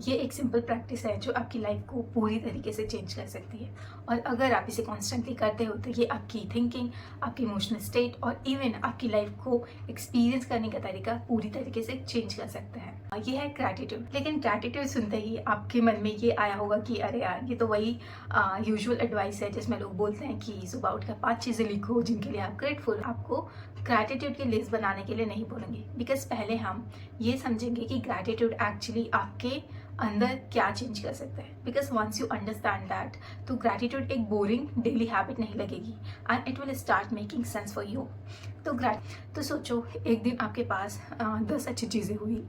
ये एक simple practice है जो आपकी लाइफ को पूरी तरीके से चेंज कर सकती है। और अगर आप इसे कॉन्स्टेंटली करते हो तो ये आपकी थिंकिंग, आपकी इमोशनल स्टेट और इवन आपकी लाइफ को एक्सपीरियंस करने का तरीका पूरी तरीके से चेंज कर सकता है। ये है ग्रैटिट्यूड। लेकिन ग्रैटिट्यूड सुनते ही आपके मन में ये आया होगा कि अरे यार, ये तो वही यूजुअल एडवाइस है जिसमें लोग बोलते हैं कि सुबह उठकर 5 चीज़ें लिखो जिनके लिए आप ग्रेटफुल। आपको ग्रैटिट्यूड की लिस्ट बनाने के लिए नहीं बोलेंगे, बिकॉज पहले हम ये समझेंगे कि ग्रैटिट्यूड एक्चुअली आपके अंदर क्या चेंज कर सकता है। Because once you understand that, तो ग्रैटिट्यूड एक बोरिंग डेली हैबिट नहीं लगेगी and it will start making sense for you. तो सोचो, एक दिन आपके पास 10 अच्छी चीज़ें हुई,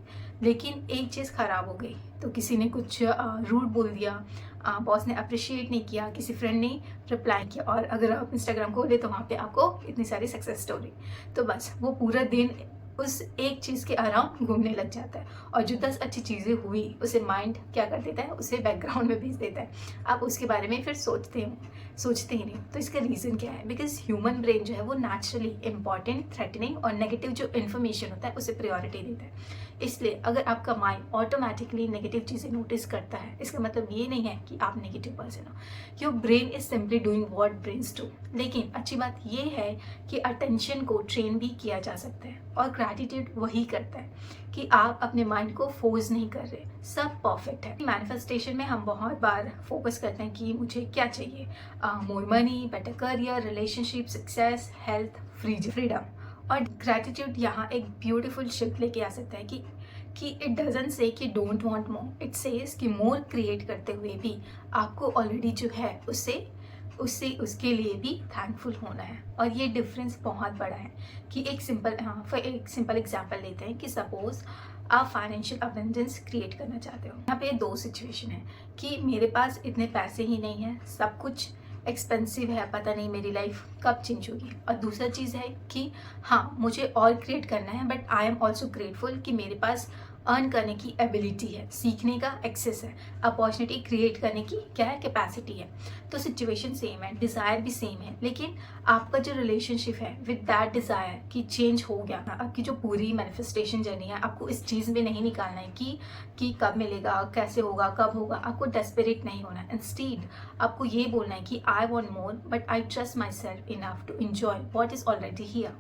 लेकिन एक चीज़ ख़राब हो गई। तो किसी ने कुछ रूड बोल दिया, बॉस ने अप्रिशिएट नहीं किया, किसी फ्रेंड ने रिप्लाई किया, और अगर आप इंस्टाग्राम खोले तो वहाँ पे आपको इतनी सारी सक्सेस स्टोरी। तो बस वो पूरा दिन उस एक चीज़ के अराउंड घूमने लग जाता है, और जो 10 अच्छी चीज़ें हुई उसे माइंड क्या कर देता है, उसे बैकग्राउंड में भेज देता है। आप उसके बारे में फिर सोचते ही नहीं। तो इसका रीज़न क्या है? बिकॉज ह्यूमन ब्रेन जो है वो नेचुरली इंपॉर्टेंट, थ्रेटनिंग और नेगेटिव जो इन्फॉर्मेशन होता है उसे प्रायोरिटी देता है। इसलिए अगर आपका माइंड ऑटोमेटिकली नेगेटिव चीज़ें नोटिस करता है, इसका मतलब ये नहीं है कि आप नेगेटिव पर्सन हो। Your brain is simply doing what brains do. लेकिन अच्छी बात ये है कि अटेंशन को ट्रेन भी किया जा सकता है, और ग्रैटिट्यूड वही करता है कि आप अपने माइंड को फोर्स नहीं कर रहे। सब परफेक्ट है। मैनिफेस्टेशन में हम बहुत बार फोकस करते हैं कि मुझे क्या चाहिए, more money, better career, relationship, success, health, freedom. और ग्रैटिट्यूड यहाँ एक ब्यूटीफुल शिफ्ट लेके आ सकता है कि इट डजंट से कि don't want more, it says कि मोर क्रिएट करते हुए भी आपको ऑलरेडी जो है उसके लिए भी थैंकफुल होना है। और ये डिफरेंस बहुत बड़ा है कि एक सिंपल एग्जांपल लेते हैं कि सपोज आप फाइनेंशियल अबंडेंस क्रिएट करना चाहते हो। यहाँ पे 2 सिचुएशन है कि मेरे पास इतने पैसे ही नहीं है, सब कुछ एक्सपेंसिव है, पता नहीं मेरी लाइफ कब चेंज होगी। और दूसरा चीज़ है कि हाँ, मुझे और क्रिएट करना है, but I am also grateful कि मेरे पास अर्न करने की एबिलिटी है, सीखने का एक्सेस है, अपॉर्चुनिटी क्रिएट करने की क्या है, कैपेसिटी है। तो सिचुएशन सेम है, डिज़ायर भी सेम है, लेकिन आपका जो रिलेशनशिप है विद दैट डिज़ायर की चेंज हो गया। आपकी जो पूरी मैनिफेस्टेशन जर्नी है, आपको इस चीज़ में नहीं निकालना है कि कब मिलेगा, कैसे होगा, कब होगा। आपको डेस्परेट नहीं होना है। इंस्टीड आपको ये बोलना है कि I want more, but I trust myself enough to enjoy what is already here.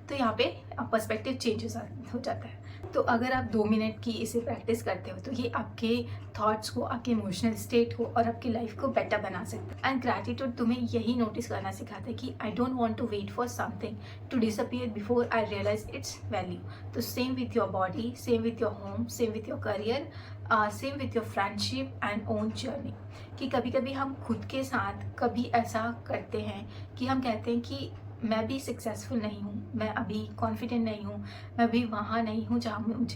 तो यहाँ पे पर्सपेक्टिव चेंज हो जाता है। तो अगर आप 2 मिनट की इसे प्रैक्टिस करते हो तो ये आपके थॉट्स को, आपके इमोशनल स्टेट को और आपकी लाइफ को बेटर बना सकता है। एंड ग्रैटिट्यूड तुम्हें यही नोटिस करना सिखाता है कि I don't want to wait for something to disappear before I realise its value. तो same with your body, same with your home, same with your career, same with your friendship and own journey. कि कभी कभी हम खुद के साथ कभी ऐसा करते हैं कि हम कहते हैं कि मैं भी सक्सेसफुल नहीं हूँ, मैं अभी कॉन्फिडेंट नहीं हूँ, मैं भी वहाँ नहीं हूँ जहाँ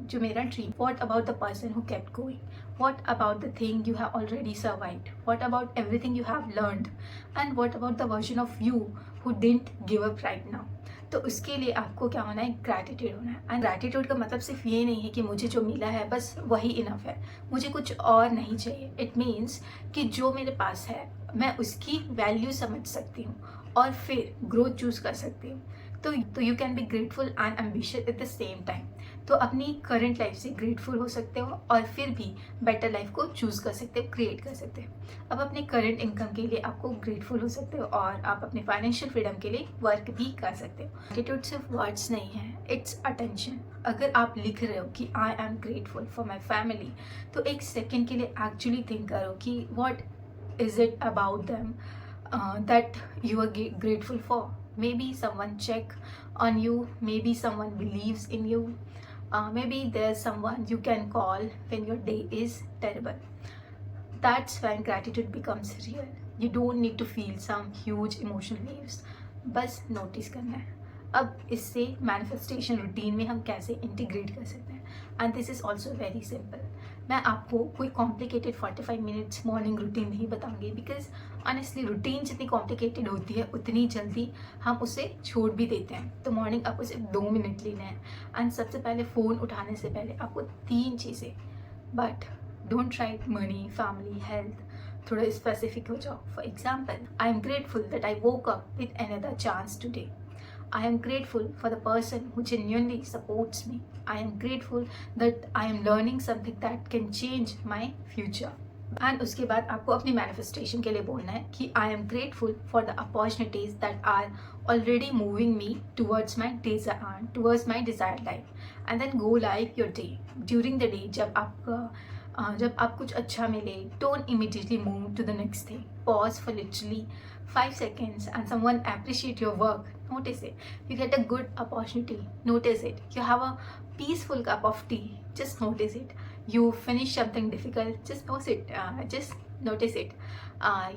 जो मेरा dream. What about the person who kept going, what about the thing you have already survived, what about everything you have learned, and what about the version of you who didn't give up right now. तो उसके लिए आपको क्या होना है, gratitude होना है। And gratitude का मतलब सिर्फ ये नहीं है कि मुझे जो मिला है बस वही इनफ है, मुझे कुछ और नहीं चाहिए। इट मीन्स कि जो मेरे पास है मैं उसकी वैल्यू समझ सकती हूँ और फिर ग्रोथ चूज कर सकती हूँ। तो you can be grateful and ambitious at the same time. तो अपनी करंट लाइफ से ग्रेटफुल हो सकते हो और फिर भी बेटर लाइफ को चूज कर सकते हो, क्रिएट कर सकते हो। अब अपने करंट इनकम के लिए आपको ग्रेटफुल हो सकते हो और आप अपने फाइनेंशियल फ्रीडम के लिए वर्क भी कर सकते हो। ग्रेटिट्यूड सिर्फ वर्ड्स नहीं है, इट्स अटेंशन। अगर आप लिख रहे हो कि I am grateful for my family, तो एक सेकेंड के लिए एक्चुअली थिंक करो कि what is it about them that you are grateful for. Maybe someone check on you, maybe someone believes in you, maybe there's someone you can call when your day is terrible. That's when gratitude becomes real. You don't need to feel some huge emotional waves, बस notice करना है। अब इससे manifestation routine में हम कैसे integrate कर सकते हैं, and this is also very simple. मैं आपको कोई कॉम्प्लिकेटेड 45 मिनट्स मॉर्निंग रूटीन नहीं बताऊंगी, बिकॉज ऑनेस्टली रूटीन जितनी कॉम्प्लिकेटेड होती है उतनी जल्दी हम उसे छोड़ भी देते हैं। तो मॉर्निंग आपको सिर्फ 2 मिनट लेना है। एंड सबसे पहले फ़ोन उठाने से पहले आपको 3 चीज़ें, but don't write money, family, health, थोड़ा स्पेसिफिक हो जाओ। For example, I am grateful that I woke up with another chance today. I am grateful for the person who genuinely supports me. I am grateful that I am learning something that can change my future. And उसके बाद आपको अपनी manifestation के लिए बोलना है कि I am grateful for the opportunities that are already moving me towards my desired life and then go live your day during the day. जब आप कुछ अच्छा मिले, don't immediately move to the next thing, pause for literally 5 seconds and someone appreciate your work, notice it. You get a good opportunity, notice it. You have a peaceful cup of tea, just notice it. You finish something difficult, just notice it.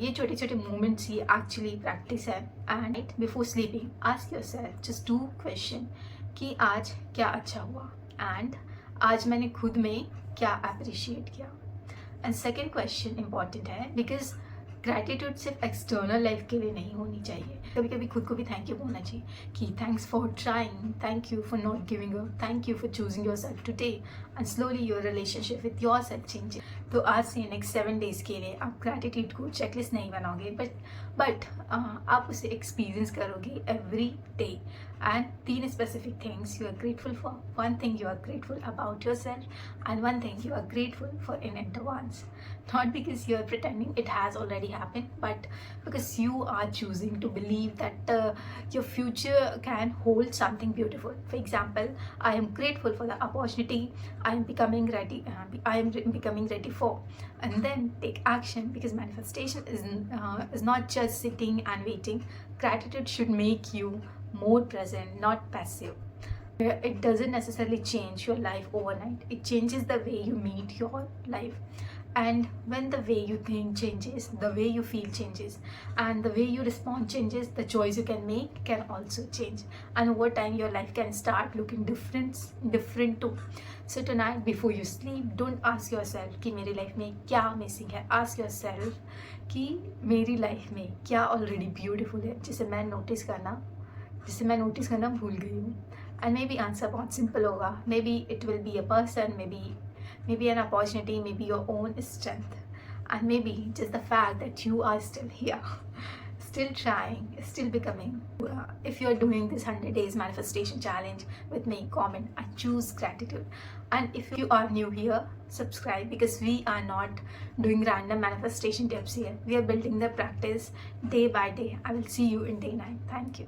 ये छोटे छोटे moments ही actually practice है. And before sleeping, ask yourself just 2 questions कि आज क्या अच्छा हुआ and आज मैंने खुद में क्या appreciate किया. And second question important है because ग्रैटिट्यूड सिर्फ एक्सटर्नल लाइफ के लिए नहीं होनी चाहिए, कभी कभी खुद को भी थैंक यू बोलना चाहिए कि thanks for trying, thank you for not giving up, thank you for choosing your self today and slowly your relationship with your self change. तो आज से नेक्स्ट 7 days के लिए आप ग्रैटिट्यूड को चेकलिस्ट नहीं बनाओगे बट आप उसे एक्सपीरियंस करोगे every day and 3 specific things you are grateful for. 1 thing you are grateful about yourself and 1 thing you are grateful for in advance, not because you are pretending it has already happened but because you are choosing to believe that your future can hold something beautiful. For example, I am grateful for the opportunity I am becoming ready for, and then take action because manifestation is not just sitting and waiting. Gratitude should make you more present, not passive. It doesn't necessarily change your life overnight. It changes the way you meet your life. And when the way you think changes, the way you feel changes, and the way you respond changes, the choice you can make can also change. And over time, your life can start looking different too. So tonight, before you sleep, don't ask yourself कि मेरी life में क्या missing है. Ask yourself कि मेरी life में क्या already beautiful है जिसे मैं नोटिस करना भूल गई हूँ. And maybe आंसर बहुत सिंपल होगा. Maybe it will be a person, maybe an opportunity, maybe your own strength, and maybe just the fact that you are still here, still trying, still becoming. If you're doing this 100 days manifestation challenge with me, comment I choose gratitude. And if you are new here, subscribe because we are not doing random manifestation tips here. We are building the practice day by day. I will see you in day 9. Thank you.